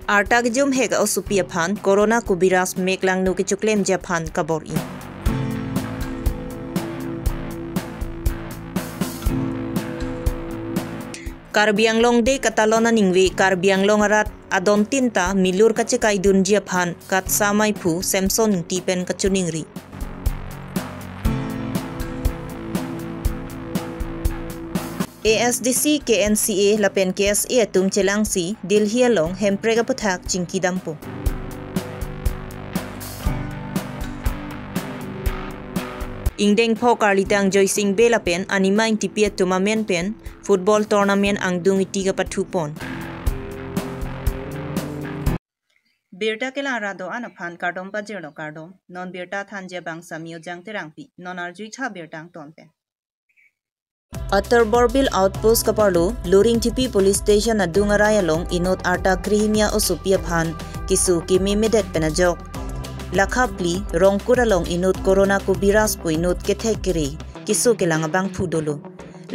Artag jum hega osupia phan corona kubiras meklang nu kichuklem Japan kabor in. Karbianglong de Katalona ningwe Karbianglong arat adon tinta milur kacekai dun Japan kat samai pu Samson tipen kacuningri. ASDC KNCA lapen KSA tum celangsi dil hialong hemprega petak cingki dampo. Ingdeng po karlitang joysing belapen anima ing tipiat tumamen pen football tournament ang dungi 3 patupon. Birta kela rado anaphan kardom pajero kardom non birta thanje bangsa miojang terangpi non arjui cha birtang tonpen. Atar Borbil outpost kaparlo luring tipi police station na dungarayalong inot arta krihimia osupia phan kisu kimi medet penajok lakhapli rongkuralong inot corona kubiras po inot kethekiri kisu kelangabang pudolo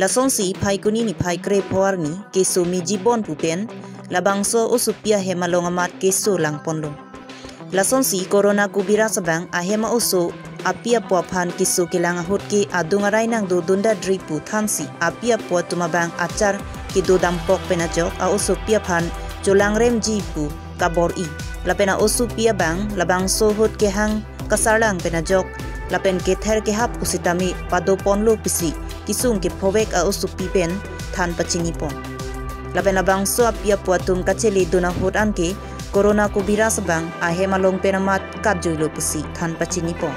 lasonsi phaikuni ni phaikre phawarni kisu mi jibon pupen labangso osupia hemalong amat kisu langponlo lasonsi corona kubiras bang ahema oso apia po phan kisu kilanga hotki adungarai nang do dunda dripu thansi apia po tumabang achar ki do dampok penajok a osopia phan cholangrem jipu kabor I lapena osupia bang labang so hot ke hang kasarlang penajok lapen ke ther ke hap usitami pado ponlo pisi kisung ke phobek a osupi pen than pachini pon lapen labang so apia po tum kacheli duna hot anke corona kubiras bang ahemalong penamat kadjoilo pisi than pachini pon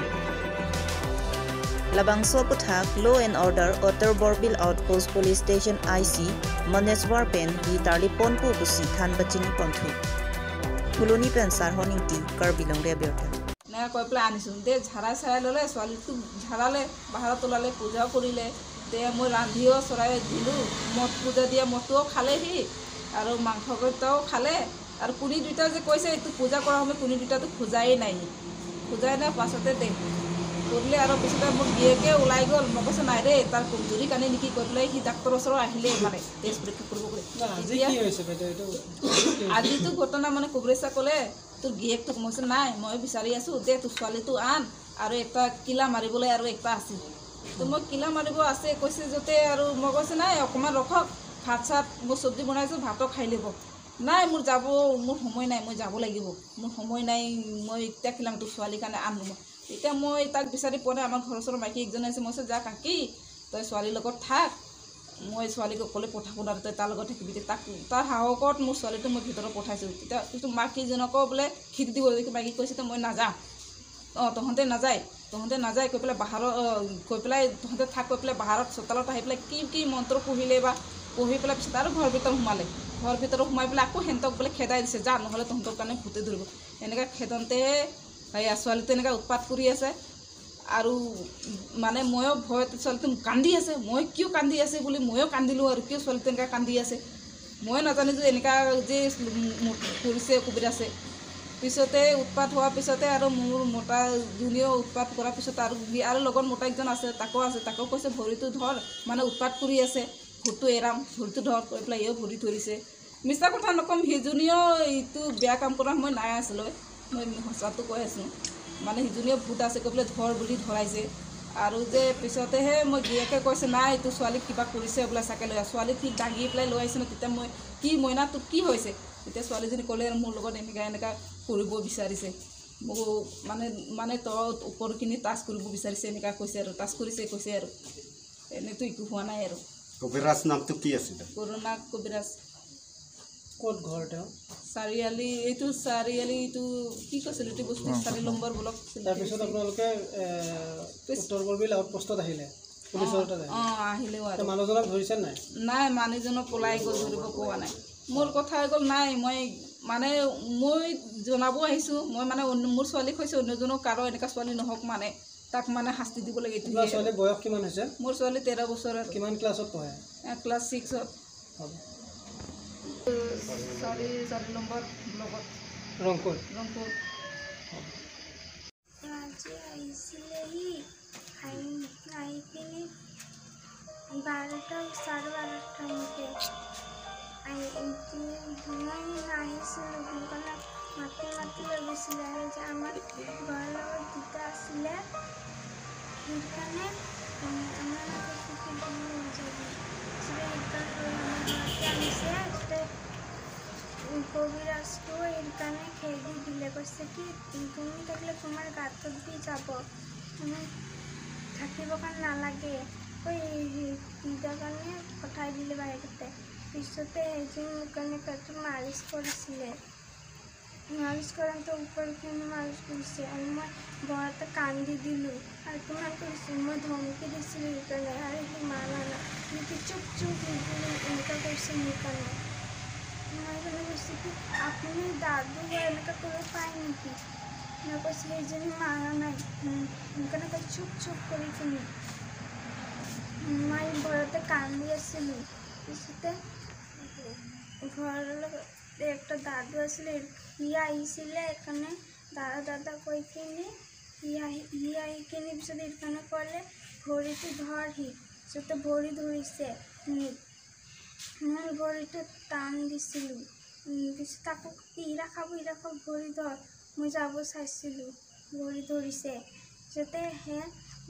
Labangso puthak Law and Order Atar Borbil Outpost Police Station IC Maneswar pen di tarlipon pu busi than bachini ponthu Fuloni pen sarhoning ti karbilong rebirta na koi plan sunde jhara sarai lole swali tu jharale bahara tolale puja korile te moi randhiyo sorai dilu mot puja dia moto khale hi aro mangkho kotao khale ar kuni duita je koise tu puja kora home kuni duita tu khujai nai na pasate de করলে আর পিছতে মোক গিয়েকে ওলাই গল মোক কৈছে নাই ৰে তাৰ কমজুৰি কানে নেকি কৈ পেলাই সি ডাক্তৰ ওচৰ আহিলে মানে টেষ্ট পৰীক্ষা কৰিব গলে আজি কি হৈছে বেটা এটো আজি তো ঘটনা মানে কবৰেছা কলে তোৰ গিয়েক তো কৈছে নাই মই বিচাৰি আছো দে তোৰ ছোৱালীটো আন আৰু একটা কিলা মাৰিবলৈ আৰু একটা আছে তো মই কিলা মাৰিব আছে কৈছে যতে আৰু মই কৈছে নাই অকমান ৰখক ভাত চাত মই চব্জি বনাইছো ভাতও খাই লব নাই মোৰ যাব মোৰ সময় নাই মই যাব লাগিব মোৰ সময় নাই মই এতিয়া কিলাম তোৰ ছোৱালী কাৰণে আনলো এতিয়া মই তাক বিচাৰি পোৱা নাই আমাৰ ঘৰৰ ওচৰৰ মাইকী একজন আছে মই যা কাকি তই ছোৱালীৰ লগত থাক মই ছোৱালীক অকলে পঠাব নোৱাৰো তই তাৰ লগত থাকিবি তাক তাৰ সাহসত মোৰ ছোৱালীটো মই ভিতৰত পঠাইছোঁ তেতিয়া কিন্তু মাইকীজনকো বোলে খিট দিব মাইকী কৈছে মই নাযাওঁ তহঁতে নাযায় কৈ পেলাই বাহিৰত কৈ পেলাই তহঁতে থাক কৈ পেলাই বাহিৰত চোতালত আহি পেলাই কি মন্ত্ৰ পঢ়িলে বা পঢ়ি পেলাই পিছত আৰু ঘৰৰ ভিতৰত সোমালে ঘৰৰ ভিতৰত সোমাই পেলাই আকৌ সিহঁতক বোলে খেদাই দিছে যা নহ'লে তহঁতৰ কাৰণে ভূতে ধৰিব এনেকৈ খেদনতে ছোৱালীটো এনেকৈ উৎপাত কৰি আছে আৰু মানে ময়ো ভয়ত ছোৱালীটো কান্দি আছে মই কিয় কান্দি আছে বুলি ময়ো কান্দিলোঁ আৰু কিয় ছোৱালীটো এনেকৈ কান্দি আছে মই নাজানো যে এনেকুৱা যে কৰিছে কুবিৰাছে পিছতে উৎপাত হোৱাৰ পিছতে আৰু মোৰ মোটা জুনিও উৎপাত কৰাৰ পিছত আৰু লগত মোটা একজন আছে তাকো কৈছে ভৰিটো ধৰ মানে উৎপাত কৰি আছে ভৰিটো এৰাম ভৰিটো ধৰ কৈ পেলাই এও ভৰি ধৰিছে মিছা কথা নকম সিজনীও এইটো বেয়া কাম কৰা মই নাই আছিলোঁ মই সঁচাটো কৈ আছোঁ মানে সিজনীও ভূত আছে কৈ পেলাই ধৰ বুলি ধৰাইছে আৰু যে পিছতেহে মই গিয়েকে কৈছে নাই তোৰ ছোৱালীক কিবা কৰিছে বোলে চাকে লৈ ছোৱালীক ঠিক দাঙি পেলাই লৈ আহিছে ন তেতিয়া মই কি মইনা তোৰ কি হৈছে তেতিয়া ছোৱালীজনী ক'লে মোৰ লগত এনেকুৱা কৰিব বিচাৰিছে মোক মানে তই ওপৰখিনি টাচ কৰিব বিচাৰিছে এনেকুৱা কৈছে আৰু টাচ কৰিছে কৈছে আৰু এনেতো একো হোৱা নাই আৰু কবিৰাজ নামটো কি আছিল কৰোণা কবিৰাজ ক'ত ঘৰ তেওঁ চাৰিআলি এইটো কি কৈছিল এইটো বস্তু 4 নম্বৰ ব্লক তাৰপিছত আপোনালোকে উত্তৰ বৰবিল আউটপোষ্টত আহিলে পুলিচৰ তাতে আহিলে আৰু মানুহজনক ধৰিছে নাই মানুহজনক পলাই গ'ল ধৰিব পোৱা নাই মোৰ কথা হৈ গ'ল নাই মই জনাব আহিছোঁ মই মানে মোৰ ছোৱালীক কৈছোঁ অন্যজনক কাৰো এনেকুৱা ছোৱালী নহওক মানে তাক মানে শাস্তি দিব লাগে তোমাৰ ছোৱালীৰ বয়স কিমান হৈছে মোৰ ছোৱালী 13 বছৰ কিমান ক্লাছত পঢ়ে ক্লাছ 6ত হ'ব 4 নম্বৰ ব্লকত ৰংপুৰ আজি আহিছিলেহি আহি পিনি 12টা 12:30 মতে আহিছিলোঁ সোনকালে কৈছে কবিৰাজটো এই কাৰণে খেদি দিলে, কৈছে কি তুমি থাকিলে তোমাৰ গাঁতত দি যাব, তুমি থাকিব কাৰণে নালাগে কৈ দিদাৰ কাৰণে পঠাই দিলে বাহিৰতে। পিছতে এদিন মোৰ কাৰণে পেটত মালিচ কৰিছিলে, মালিচ কৰোঁতে ওপৰখিনি মালিচ কৰিছে আৰু মই ঘৰতে কান্দি দিলোঁ আৰু কিমান কৰিছোঁ, মই ধমকি দিছিলোঁ সেইকাৰণে আৰু সি মানা নাই, সি চুপ চুপ এনেকুৱা কৰিছে মোৰ কাৰণে। মই কাৰণে কৈছোঁ কি আপুনি দাদু এনেকুৱা কৰিব পাৰে নেকি, মই কৈছোঁ সেইজনী মানা নাই, সেইকাৰণে তাই চুপ চুপ কৰি কিনি মই ঘৰতে কান্দি আছিলোঁ। পিছতে ঘৰৰ একটা দাদু আছিলে, সি আহিছিলে এইকাৰণে দাদা কৈ কিনি সি আহি কিনি পিছত এইকাৰণে ক'লে ভৰিটো ধৰ, সি পিছতে ভৰি ধৰিছে, মই ভৰিটো টান দিছিলোঁ, পিছত আকৌ ইৰা খাব ভৰি ধৰ, মই যাব চাইছিলোঁ ভৰি ধৰিছে। পিছতে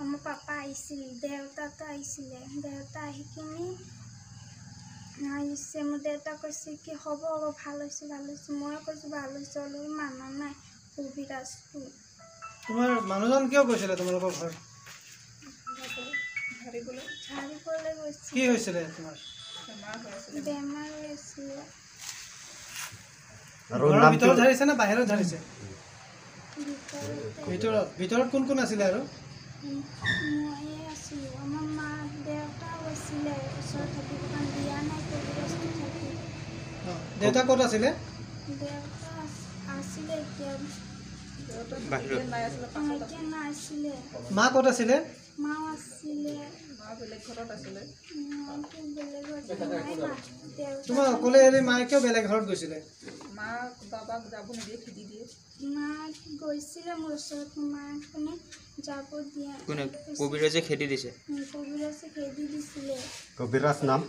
আমাৰ পাপা আহিছিল, দেউতাটো আহিছিলে, দেউতা আহি কিনি আহিছে, মোৰ দেউতা কৈছে কি হ'ব ভাল হৈছে ভাল হৈছে, মই কৈছোঁ ভাল হৈছে অলপ মানা নাই কবিৰাজটো। তোমাৰ মানুহজন কিয় গৈছিলে তোমালোকৰ ঘৰ? ঝাৰিবলৈ গৈছে, কি হৈছিলে তোমাৰ? বেমাৰ হৈ আছিলে। ঘৰৰ ভিতৰত ঝাৰিছে নে বাহিৰত ঝাৰিছে? ভিতৰতে। ভিতৰত কোন কোন আছিলে আৰু? ময়ে আছিলোঁ, আমাৰ মা দেউতাও আছিলে, ওচৰত থাকিব কাৰণ দিয়া নাই কবিৰাজটো থাকি। দেউতা ক'ত আছিলে? দেউতা আছিলে এতিয়া বাহিৰত এতিয়া নাছিলে, মা ক'ত আছিলে? মাও আছিলে, বেলেগ ঘৰত আছিলে। মাটো বেলেগ ঘৰত নাই, দেউতা তোমাৰ অকলে এৰি মায়ে কিয় বেলেগ ঘৰত গৈছিলে? মাক বাবাক যাব নিদিয়ে, খেদি দিয়ে। মা গৈছিলে মোৰ ওচৰত, মাক মানে যাব দিয়া, কবিৰাজে খেদি দিছে। কবিৰাজে খেদি দিছিলে। কবিৰাজ নাম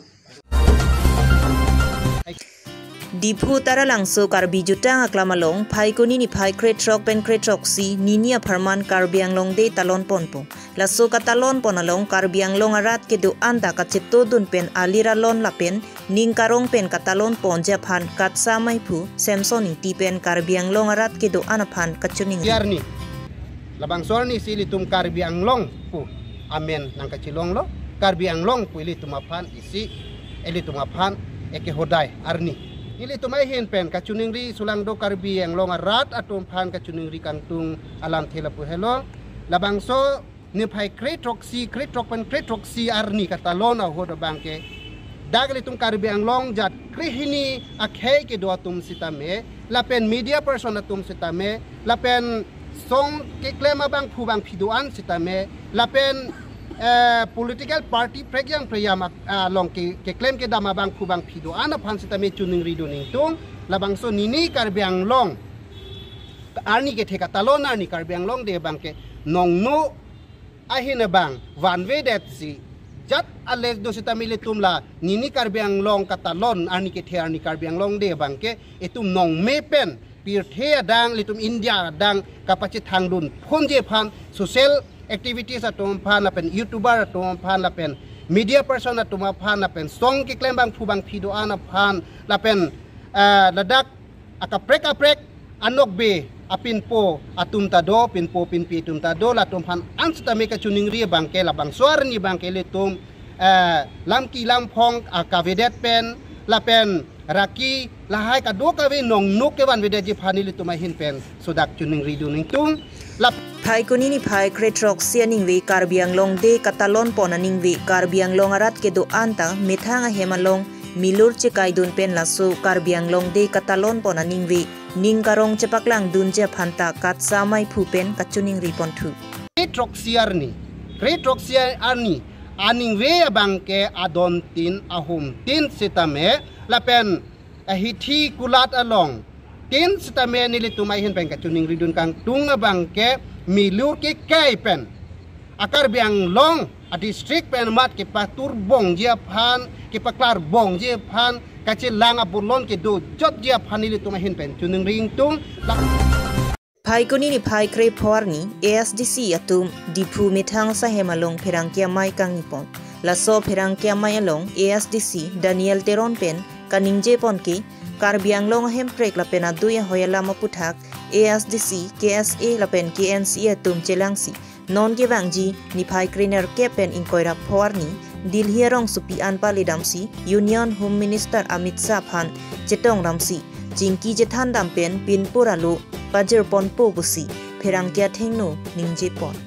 Dipu tara langso karbi jutang aklamalong phai kuni ni phai kretrok pen kretrok si ninia pharman karbiang long de talon ponpo laso ka talon ponalong karbiang long arat ke do anda ka chepto dun pen alira lon lapen ning karong pen katalon pon japhan katsa mai phu samsoni ti pen karbiang long arat ke do anaphan kachuning Yarni labang sorni sili tum karbiang long pu amen nang kachilong lo karbiang long pu ili tumaphan isi eli tumaphan eke hodai arni ili tumai hin pen kachuning ri sulang do karbiang long arat atum phan kachuning ri kangtung alam thela pu hello labang so ni phai kretrok pen kretrok si arni katalon a hodo bangke dagli tum karbiang long jat krihini akhei ke do tum sitame lapen media person atum sitame lapen song ke klema bang phubang phiduan sitame lapen political party pregyang preyam long ke claim ke dama bang phubang phiduan aphan sitame chuning riduning tung labang so nini karbiang long arni ke theka talon arni karbiang long de bang ke nongno ahina bang vanwe det si jat ales do sitamile tumla nini karbiang long katalon arni ke the arni karbiang long de bang ke etum nong me pen pir the dang litum India dang kapachit thangdun phonje phan social activities atum phan apen youtuber atum phan apen media person atum phan apen song ke claim bang phubang phido ana phan lapen ladak akaprek anok be apin po atum tado pin po pin pi tum tado latum phan anstame ka chuning ri bang ke labang swar ni bang ke letum lam ki lam phong akavedet pen lapen raki lahai ka do ka we nong nuk ke wan vedet ji phani litum hin pen sodak chuning ri duning tung lap phai kuni ni phai kretrok sianing we karbiang long de katalon ponaning we karbiang long arat ke do anta methanga hemalong milur che kaidun pen laso karbiang long de katalon ponaning we ning karong chepaklang dun je phanta katsa mai phu pen kachuning ripon thu kretroxiar arni aning we bangke adon tin ahum tin sitame lapen hithi kulat along tin sitame nilitumai hin pen kachuning ridun kang tunga bangke milur ke kai pen akar biang long a district pen mat ke patur bong je phan ke paklar bong je phan kache lang abulon ke do jot je phan nilitumai hin pen chuning ring tung phai kuni ni phai kre phwarni ASDC atum dipu methang sa hemalong pherangkia mai kang nipon laso pherangkia mai along ASDC Daniel Teron pen kaningje ponki Karbi Anglong hem prek lapen adu ya hoyala maputhak ASDC KSA lapen KNC tum celangsi non ke bangji niphai kriner kepen inkoira phawarni Dilhi rong supi anpa lidamsi Union Home Minister Amit Shah phan chetong ramsi jingki jethan dampen pinpura lo pajer pon po busi pherang kya thengno ningje pon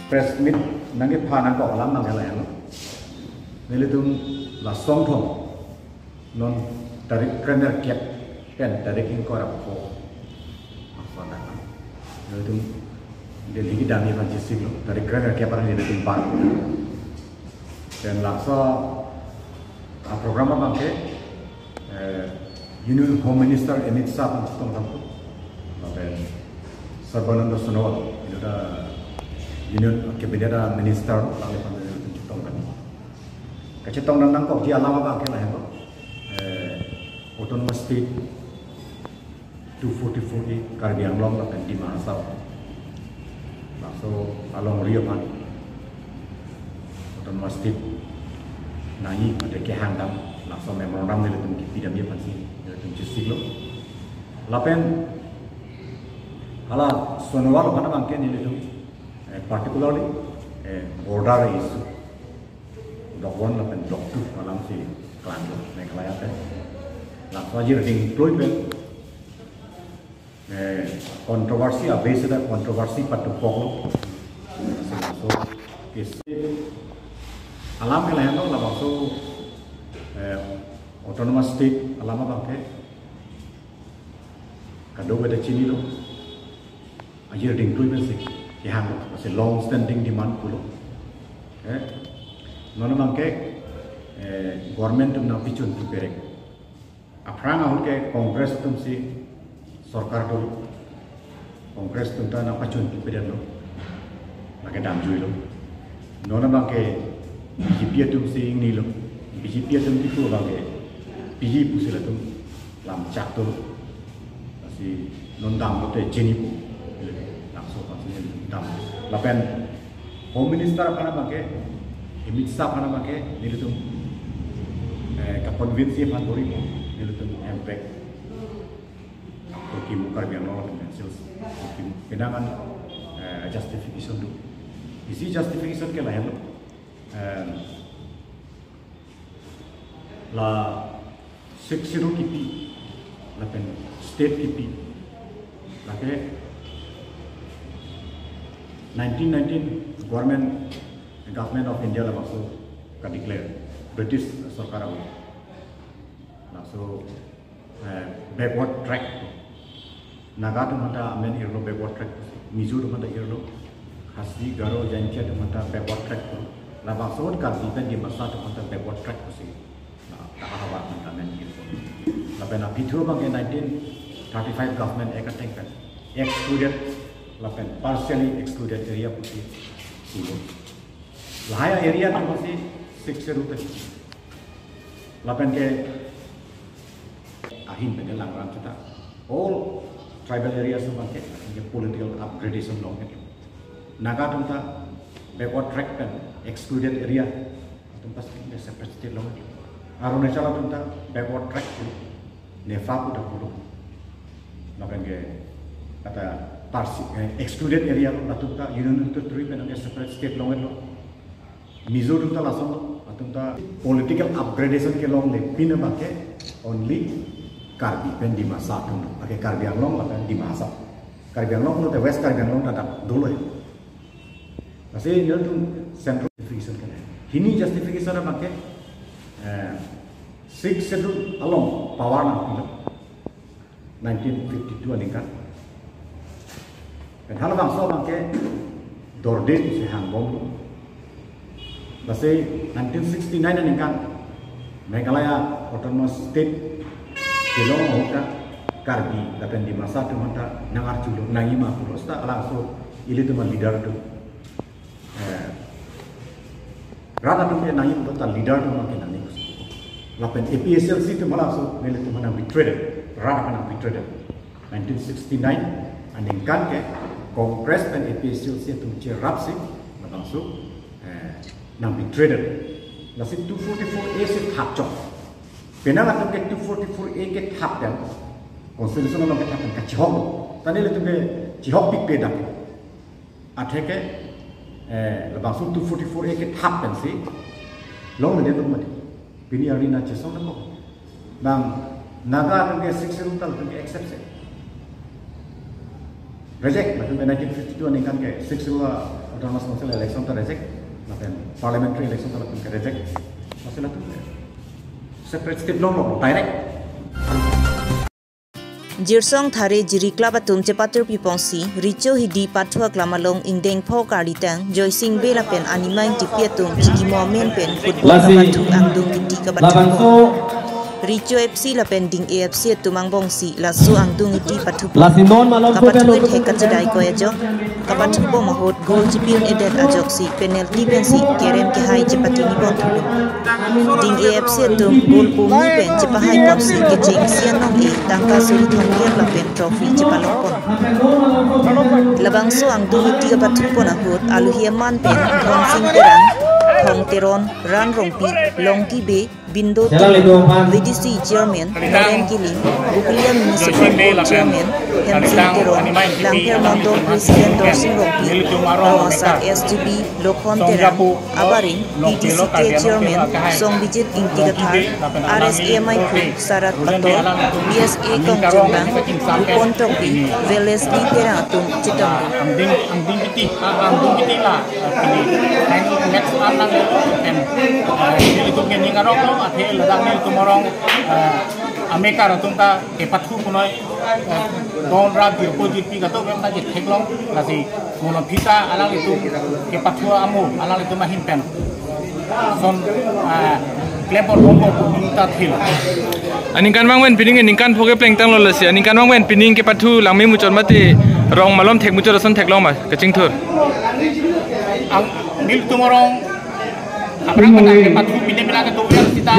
press meet nange phana ko alam nang helai lo nelitum la song thong non dari premier kep pen dari king ko rap ko maksana nelitum Delhi ki dami van jisik lo dari premier kep ar nelitum ban dan laksa program bangke Union Home Minister Amit Shah tong tong dan Sarbananda Sonowal itu Union Cabinet Minister lalu panggil tong kan kacetong nang kok dia lama bangke lah ya Autonomous State 244 Karbi Anglong dan di Mahasau langsung along Rio pan Autonomous State nai ada kehandam langsung memorandum dari tim kita dia pansi dari tim justik lo lapen ala Sonowal mana bangke ni itu particularly border issue dok 1 lapen dok 2 malam si klan lo Meghalaya pe langsung aja deployment kontroversi abis ada kontroversi pada pokok so is alam Meghalaya lo lah waktu Autonomous State alam apa ke kado ada cini lo aja deployment sih yang masih long standing demand pulo nono bangke government tum na pichun tu perek aprang ahul ke kongres tum si sarkar dulu kongres tum ta na pachun tu perek lo lagi dam jui lo nono bangke BJP tum si ini lo BJP tum itu bangke BJP pusila tum lam cak tu masih non dam lo te jeni pu langsung pasnya dam lapen Home Minister apa nama ke Amit Shah apa nama ke nilutum kaponvinsi pandori mo nilutum impact Turki Karbi Anglong sales kenangan justification tu isi justification ke lain la 60 kipi lapen state kipi lake 1919 government of India lah masuk kan declare British Sarkar awal masuk backward track Naga tu mata amen irlo backward track Mizo tu mata irlo Khasi Garo Jankia tu mata backward track lah masuk kan di masa tu mata backward track sih tak awak mata amen irlo lah pernah pitu bang 1935 government ekatengkan excluded lapen partially excluded area putih silo lahaya area tu masih 6 rupiah lapen ke ahin dengan langgaran kita all tribal areas tu masih political upgradation long itu naga tu ta backward track kan excluded area tu pasti separate state long Arunachal tu ta backward track tu nefa pun dah puluh lapen ke kata excluded area lo atum ta union to trip and separate state long lo Mizo tum ta lasong lo atum ta political upgradation ke long le pina bake only Karbi pen di masa tum pakai Karbi Anglong lah di masa Karbi Anglong lo te west Karbi Anglong tak dulu ya masih dia tum central justification kan ini justification apa ke 6 schedule along power lah 1952 aningkan dan hal bangsa bangke dorde si hangbom masih 1969 aningkan Meghalaya Autonomous State kilong hoka Karbi dapat di masa tu mata nangar culo nangima pulo sta langsung ili tu leader tu rata tu nangim tu leader tu makin nangim lapen APSLC tu langsung nilai tu mana betrayed rata mana betrayed 1969 aningkan ke Kongres dan APSLC itu cerap sih, langsung nang betrayed. Nasi 244A sih hak cok, Penang atau ke 244A ke thap dan konstitusi long ke thap dan kacihok. Tani le tu ke cihok pik pedak. Athe ke labang su 244A ke thap dan si long le tu mati. Bini arena cisong dan long. Bang naga tu ke 6 tal tu ke exception. Reject, macam 1952 ni kan ke 6 autonomous council election tu reject, macam parliamentary election tu ke reject. Masalah tu separate state long direct. Jirsong thare jirikla batum cepatur pipongsi richo hidi pathua klamalong ingdeng pho karitang joysing bela pen animain tipiatum chikimo men pen football kapathu angdung kiti kapathu Richo FC la pending AFC tumang bongsi lasu angdung iti pathu kapathu hekachidai ko ajo kapathu bo mahot goal jipin edet ajoksi penalty pensi kerem ke hai chepati ni bonthu ding AFC tum goal pumi pen chepahai ponsi ke jingsian nong e tangka suri thongker la pen trophy chepalong pon labangso angdung iti kapathu pon ahot aluhiaman pen thongsing terang thong teron ran rongpi longki be Bindo VDC Chairman Karen Kilim, Buklia Municipal Board Chairman Hemsing Teron, Langher Mondo President Dorsing Ropi, Bawasat SGB Lokhon Terang, Abaring PTCK Chairman Song Bijit Intigathar, RSAMI Kru Sarat Pato, BSA Kongchungbang, Upon Tropi, Velesli Terang Atum Chitang. Amding kiti lah, next anak itu gini ngarok akhir ladang ni tumorong Amerika ratungka kepatku punoi don rap di opposite pi gato memang jadi teklong nasi mula pita alang itu kepatku amu alang itu mahin pen son klepor bombo minta thil Aninkan mangwen pining aninkan phoke pleng tang lolasi aninkan mangwen pining kepathu langme muchon mati rong malom thek muchor son teklong ma kaching thur mil tumorong Abrang ke pathu pindah bilang ke tujuan kita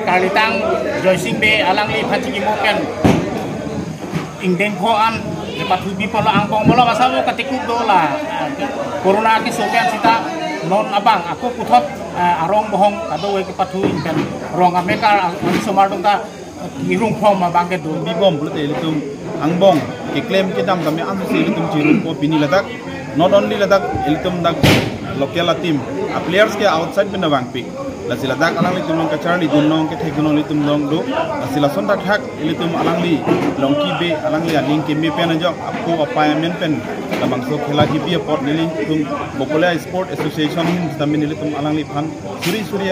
kalitang joysing be alang li paciki moken ingdeng koan ke pathu bi polo angkong molo masawo katiku dola corona ke soken kita non abang aku putot arong bohong kado ke pathu ingden rong Amerika ang somardong ta irung pom mabang ke do bi bom bulat elitum angbong ke claim ke dam kami am se elitum jirun ko pini ladak not only ladak elitum dak local team a players ke outside bin bang pick la sila dak alang litum long kachar li dunong ke thekun litum long do la sila son dak hak litum alang li long ki be alang li aling ke me pen jo apko appointment pen la bangso khela ki bi port nili tum bokola sport association hin tamin litum alang li phan suri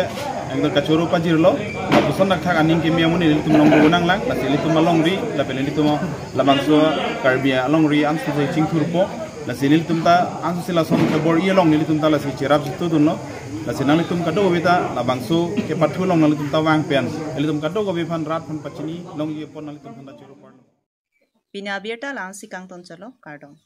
ang kachoro pajir lo la son dak hak aning ke me amuni litum long do nang lang la sila litum long ri la pelen litum la bangso karbia long ri am su chingthur po la silil tumta ang sila son ke bor yelong nili tumta la si cherap situ dunno la sinang litum kado beta la bangso ke pathu long nali tumta wang pen litum kado go bifan rat phan pachini long ye pon nali tum da churu par Pina bierta lang si kang ton chalo kardong